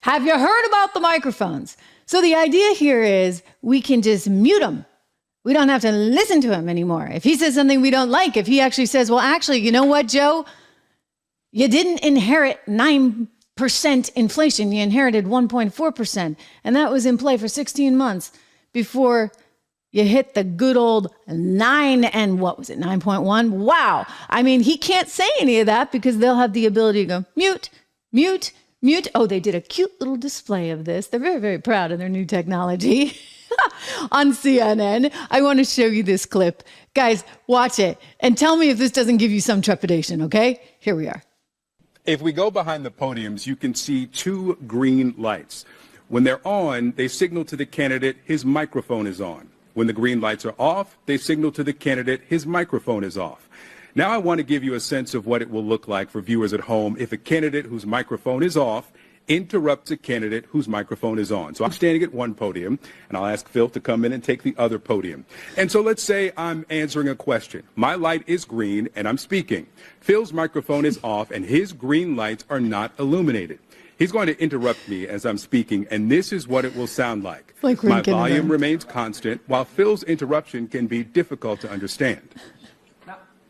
Have you heard about the microphones? So the idea here is we can just mute them. We don't have to listen to him anymore. If he says something we don't like, if he actually says, well, actually, you know what, Joe? You didn't inherit 9% inflation. You inherited 1.4%. And that was in play for 16 months before you hit the good old 9 and what was it, 9.1? Wow. I mean, he can't say any of that because they'll have the ability to go mute, mute, mute. Oh, they did a cute little display of this. They're very, very proud of their new technology. On CNN. I want to show you this clip. Guys, watch it and tell me if this doesn't give you some trepidation, okay? Here we are. If we go behind the podiums, you can see 2 green lights. When they're on, they signal to the candidate his microphone is on. When the green lights are off, they signal to the candidate his microphone is off. Now I want to give you a sense of what it will look like for viewers at home if a candidate whose microphone is off interrupts a candidate whose microphone is on. So I'm standing at one podium, and I'll ask Phil to come in and take the other podium. And so let's say I'm answering a question. My light is green, and I'm speaking. Phil's microphone is off, and his green lights are not illuminated. He's going to interrupt me as I'm speaking, and this is what it will sound like. My volume remains constant, while Phil's interruption can be difficult to understand.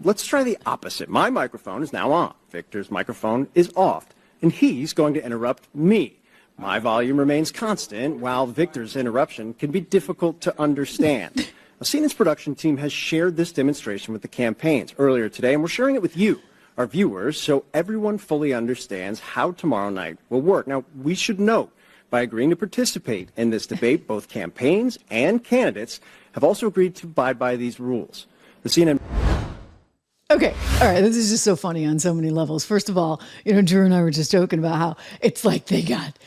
Let's try the opposite. My microphone is now on. Victor's microphone is off. And he's going to interrupt me. My volume remains constant, while Victor's interruption can be difficult to understand. Now, CNN's production team has shared this demonstration with the campaigns earlier today, and we're sharing it with you, our viewers, so everyone fully understands how tomorrow night will work. Now, we should note, by agreeing to participate in this debate, both campaigns and candidates have also agreed to abide by these rules. The CNN... Okay. All right. This is just so funny on so many levels. First of all, Drew and I were just joking about how it's like they got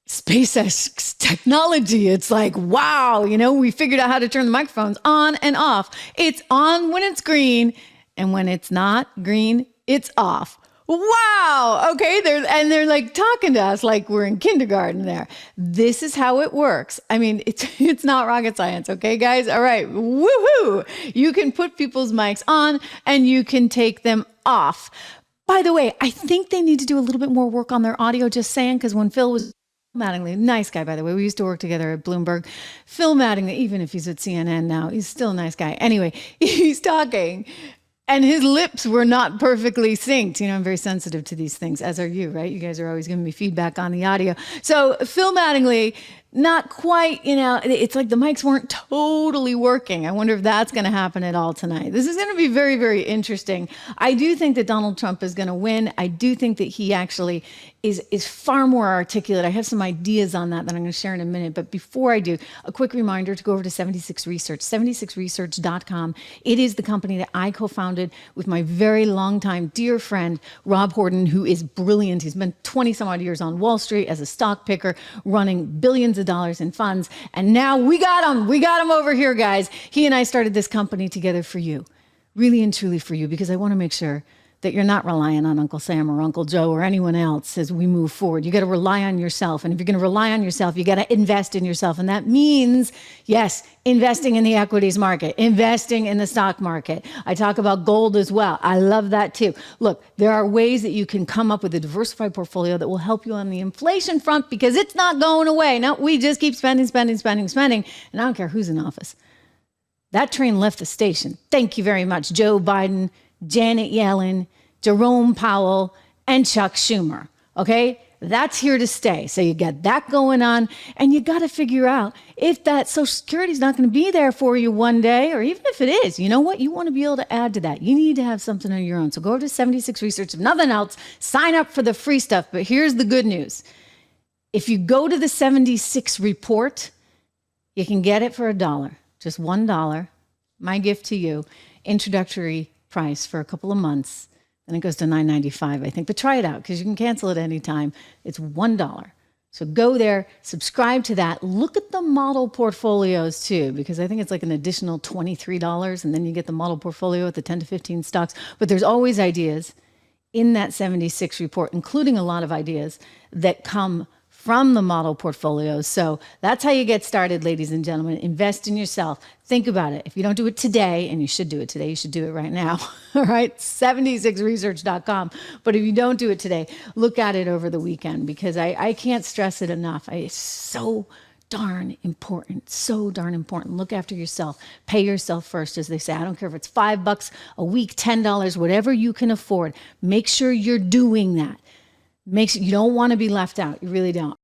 SpaceX technology. It's like, wow, we figured out how to turn the microphones on and off. It's on when it's green, and when it's not green, it's off. Wow. Okay. They're like talking to us like we're in kindergarten there. This is how it works. I mean, it's not rocket science. Okay, guys. All right. Woohoo. You can put people's mics on and you can take them off. By the way, I think they need to do a little bit more work on their audio, just saying, because when Phil was Mattingly, nice guy, by the way. We used to work together at Bloomberg. Phil Mattingly, even if he's at CNN now, he's still a nice guy. Anyway, he's talking. And his lips were not perfectly synced. I'm very sensitive to these things, as are you, right? You guys are always giving me feedback on the audio. So Phil Mattingly, not quite, it's like the mics weren't totally working. I wonder if that's going to happen at all tonight. This is going to be very, very interesting. I do think that Donald Trump is going to win. I do think that he actually is far more articulate. I have some ideas on that I'm going to share in a minute. But before I do, a quick reminder to go over to 76 Research, 76research.com. It is the company that I co-founded with my very longtime dear friend, Rob Horton, who is brilliant. He's been 20 some odd years on Wall Street as a stock picker, running billions of dollars in funds. And now we got him. We got him over here, guys. He and I started this company together for you, really and truly for you, because I want to make sure that you're not relying on Uncle Sam or Uncle Joe or anyone else as we move forward. You got to rely on yourself. And if you're going to rely on yourself, you got to invest in yourself. And that means, yes, investing in the equities market, investing in the stock market. I talk about gold as well. I love that too. Look, there are ways that you can come up with a diversified portfolio that will help you on the inflation front, because it's not going away. No, we just keep spending. And I don't care who's in office. That train left the station. Thank you very much, Joe Biden, Janet Yellen, Jerome Powell, and Chuck Schumer. Okay? That's here to stay. So you got that going on, and you got to figure out if that Social Security is not going to be there for you one day, or even if it is, you know what? You want to be able to add to that. You need to have something of your own. So go over to 76 Research. If nothing else, sign up for the free stuff. But here's the good news. If you go to the 76 report, you can get it for $1, just $1. My gift to you, introductory price for a couple of months. Then it goes to $9.95, I think. But try it out, because you can cancel it anytime. It's $1. So go there, subscribe to that. Look at the model portfolios too, because I think it's like an additional $23, and then you get the model portfolio with the 10 to 15 stocks. But there's always ideas in that 76 report, including a lot of ideas that come from the model portfolios. So that's how you get started, ladies and gentlemen. Invest in yourself. Think about it. If you don't do it today, and you should do it today, you should do it right now. All right, 76research.com. But if you don't do it today, look at it over the weekend, because I can't stress it enough. It's so darn important. So darn important. Look after yourself. Pay yourself first, as they say. I don't care if it's $5 a week, $10, whatever you can afford. Make sure you're doing that. You don't want to be left out. You really don't.